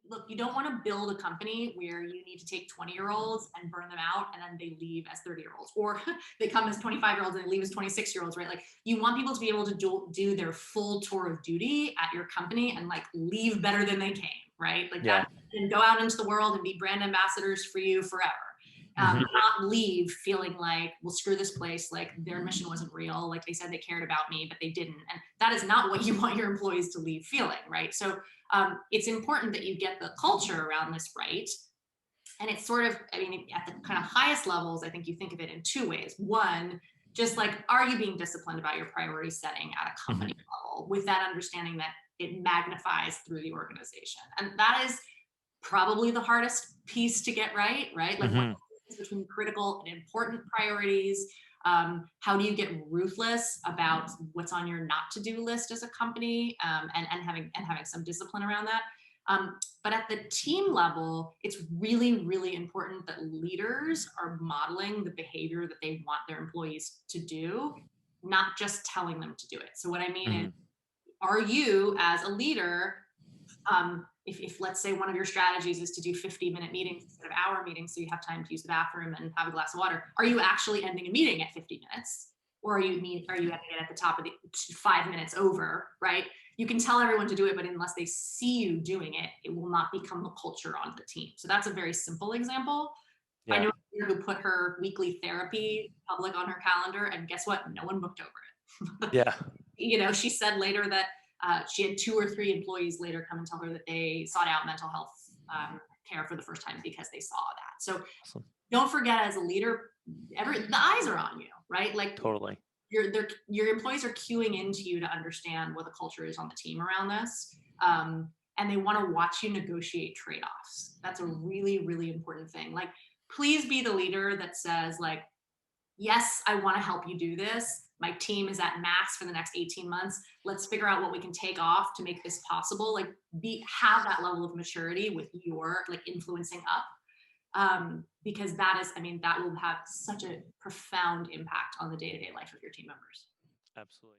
look, you don't want to build a company where you need to take 20-year-olds and burn them out and then they leave as 30-year-olds, or they come as 25-year-olds and they leave as 26-year-olds, right? Like you want people to be able to do their full tour of duty at your company and like leave better than they came, right? Like Yeah. that, and go out into the world and be brand ambassadors for you forever. Hmm. Not leave feeling like, well, screw this place, like their mission wasn't real, like they said they cared about me but they didn't, and that is not what you want your employees to leave feeling, right? So it's important that you get the culture around this right. And it's sort of, I mean, at the kind of highest levels, I think you think of it in two ways. One, just like, are you being disciplined about your priority setting at a company Hmm. level with that understanding that it magnifies through the organization? And that is probably the hardest piece to get right, right? Like what Hmm. is between critical and important priorities? How do you get ruthless about what's on your not to do list as a company, and having some discipline around that? But at the team level, it's really, really important that leaders are modeling the behavior that they want their employees to do, not just telling them to do it. So, what I mean is, Hmm. are you as a leader, if let's say one of your strategies is to do 50-minute meetings instead of hour meetings so you have time to use the bathroom and have a glass of water, are you actually ending a meeting at 50 minutes, or are you ending it at the top of the 5 minutes over, right? You can tell everyone to do it, but unless they see you doing it, it will not become the culture on the team. So that's a very simple example. I Yeah. know a leader who put her weekly therapy public on her calendar, and guess what, no one booked over it. Yeah. She said later that she had 2 or 3 employees later come and tell her that they sought out mental health care for the first time because they saw that. So Awesome. don't forget, as a leader, the eyes are on you, right? Like Totally. your employees are queuing into you to understand what the culture is on the team around this. And they want to watch you negotiate trade-offs. That's a really, really important thing. Like, please be the leader that says, like, yes, I want to help you do this. My team is at max for the next 18 months. Let's figure out what we can take off to make this possible. Like, have that level of maturity with your like influencing up, because that is, I mean, that will have such a profound impact on the day-to-day life of your team members. Absolutely.